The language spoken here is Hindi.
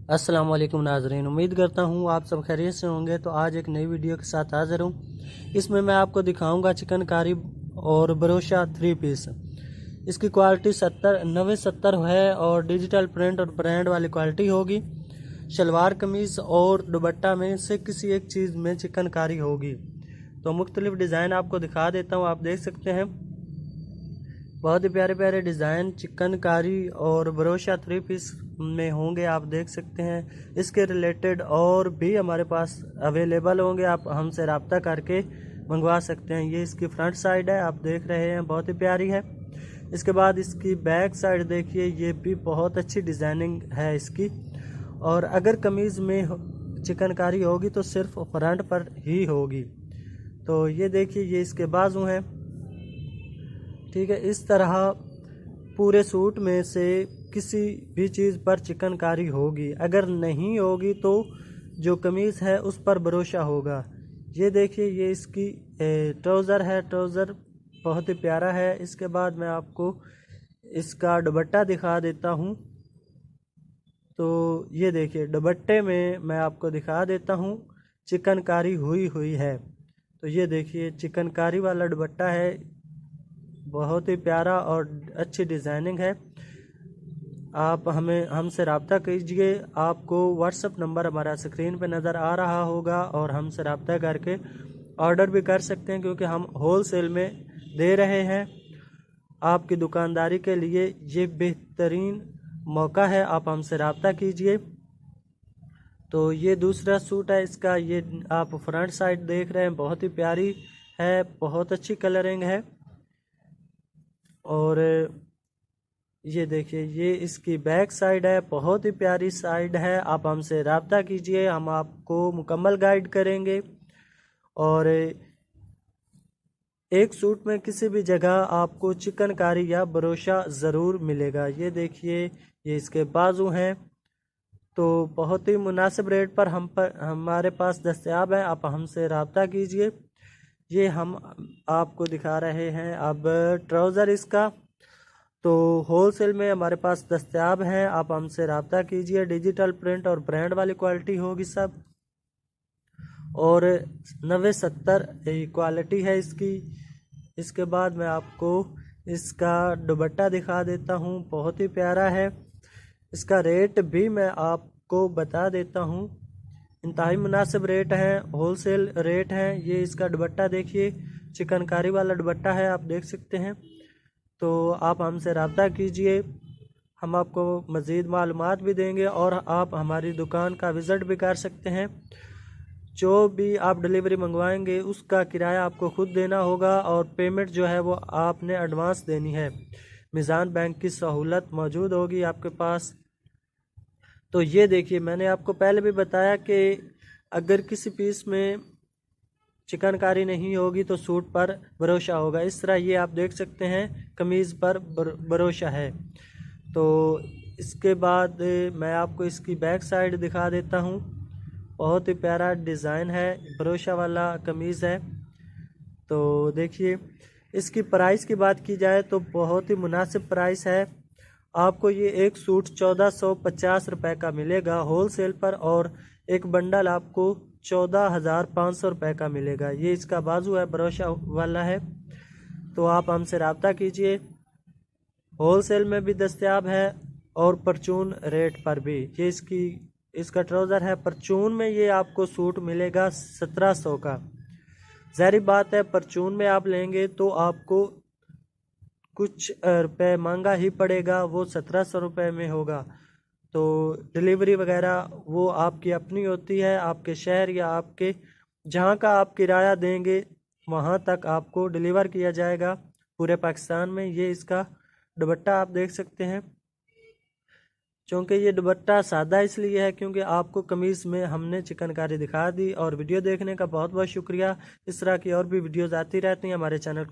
अस्सलाम वालेकुम नाजरीन, उम्मीद करता हूँ आप सब खैरियत से होंगे। तो आज एक नई वीडियो के साथ हाजिर हूँ। इसमें मैं आपको दिखाऊंगा चिकनकारी और बरोशा 3 पीस। इसकी क्वालिटी 90-70 है और डिजिटल प्रिंट और ब्रांड वाली क्वालिटी होगी। शलवार कमीज़ और दुपट्टा में से किसी एक चीज़ में चिकनकारी होगी। तो मुख्तलिफ डिज़ाइन आपको दिखा देता हूँ, आप देख सकते हैं। बहुत ही प्यारे प्यारे डिज़ाइन चिकनकारी और बरोशा 3 पीस में होंगे, आप देख सकते हैं। इसके रिलेटेड और भी हमारे पास अवेलेबल होंगे, आप हमसे रब्ता करके मंगवा सकते हैं। ये इसकी फ्रंट साइड है, आप देख रहे हैं, बहुत ही प्यारी है। इसके बाद इसकी बैक साइड देखिए, ये भी बहुत अच्छी डिज़ाइनिंग है इसकी। और अगर कमीज़ में चिकनकारी होगी तो सिर्फ फ्रंट पर ही होगी। तो ये देखिए, ये इसके बाजू हैं, ठीक है। इस तरह पूरे सूट में से किसी भी चीज़ पर चिकनकारी होगी। अगर नहीं होगी तो जो कमीज़ है उस पर भरोसा होगा। ये देखिए, ये इसकी ट्राउज़र है। ट्राउज़र बहुत ही प्यारा है। इसके बाद मैं आपको इसका दुपट्टा दिखा देता हूँ। तो ये देखिए, दुपट्टे में मैं आपको दिखा देता हूँ, चिकनकारी हुई है। तो ये देखिए, चिकनकारी वाला दुपट्टा है, बहुत ही प्यारा और अच्छी डिज़ाइनिंग है। आप हमसे रब्ता कीजिए। आपको व्हाट्सअप नंबर हमारा स्क्रीन पे नज़र आ रहा होगा और हमसे रब्ता करके ऑर्डर भी कर सकते हैं, क्योंकि हम होल सेल में दे रहे हैं। आपकी दुकानदारी के लिए ये बेहतरीन मौका है, आप हमसे रब्ता कीजिए। तो ये दूसरा सूट है इसका, ये आप फ्रंट साइड देख रहे हैं, बहुत ही प्यारी है, बहुत अच्छी कलरिंग है। और ये देखिए, ये इसकी बैक साइड है, बहुत ही प्यारी साइड है। आप हमसे रब्ता कीजिए, हम आपको मुकम्मल गाइड करेंगे। और एक सूट में किसी भी जगह आपको चिकनकारी या बरोशा ज़रूर मिलेगा। ये देखिए, ये इसके बाजू हैं। तो बहुत ही मुनासिब रेट पर हमारे पास दस्तयाब है, आप हमसे रब्ता कीजिए। ये हम आपको दिखा रहे हैं अब ट्राउज़र इसका। तो होलसेल में हमारे पास दस्तयाब हैं, आप हमसे रब्ता कीजिए। डिजिटल प्रिंट और ब्रांड वाली क्वालिटी होगी सब, और 90-70 क्वालिटी है इसकी। इसके बाद मैं आपको इसका दुपट्टा दिखा देता हूँ, बहुत ही प्यारा है। इसका रेट भी मैं आपको बता देता हूँ, इंतहाई मुनासिब रेट है, होलसेल रेट है। ये इसका दुपट्टा देखिए, चिकनकारी वाला दुपट्टा है, आप देख सकते हैं। तो आप हमसे रब्ता कीजिए, हम आपको मज़ीद मालूमात भी देंगे और आप हमारी दुकान का विज़िट भी कर सकते हैं। जो भी आप डिलीवरी मंगवाएंगे उसका किराया आपको खुद देना होगा, और पेमेंट जो है वो आपने एडवांस देनी है। मीज़ान बैंक की सहूलत मौजूद होगी आपके पास। तो ये देखिए, मैंने आपको पहले भी बताया कि अगर किसी पीस में चिकनकारी नहीं होगी तो सूट पर भरोसा होगा। इस तरह ये आप देख सकते हैं, कमीज़ पर भरोसा है। तो इसके बाद मैं आपको इसकी बैक साइड दिखा देता हूँ, बहुत ही प्यारा डिज़ाइन है, भरोसा वाला कमीज़ है। तो देखिए, इसकी प्राइस की बात की जाए तो बहुत ही मुनासिब प्राइस है। आपको ये एक सूट 1450 रुपये का मिलेगा होलसेल पर, और एक बंडल आपको 14,500 रुपये का मिलेगा। ये इसका बाजू है, भरोसा वाला है। तो आप हमसे रब्ता कीजिए, होलसेल में भी दस्तयाब है और परचून रेट पर भी। ये इसका ट्राउज़र है, परचून में ये आपको सूट मिलेगा 1700 का। ज़ाहिर बात है, परचून में आप लेंगे तो आपको कुछ रुपए महंगा ही पड़ेगा, वो 1700 रुपये में होगा। तो डिलीवरी वगैरह वो आपकी अपनी होती है, आपके शहर या आपके जहाँ का आप किराया देंगे वहाँ तक आपको डिलीवर किया जाएगा पूरे पाकिस्तान में। ये इसका दुपट्टा आप देख सकते हैं। चूँकि ये दुपट्टा सादा इसलिए है क्योंकि आपको कमीज़ में हमने चिकनकारी दिखा दी। और वीडियो देखने का बहुत बहुत शुक्रिया। इस तरह की और भी वीडियोज़ आती रहती हैं हमारे चैनल को।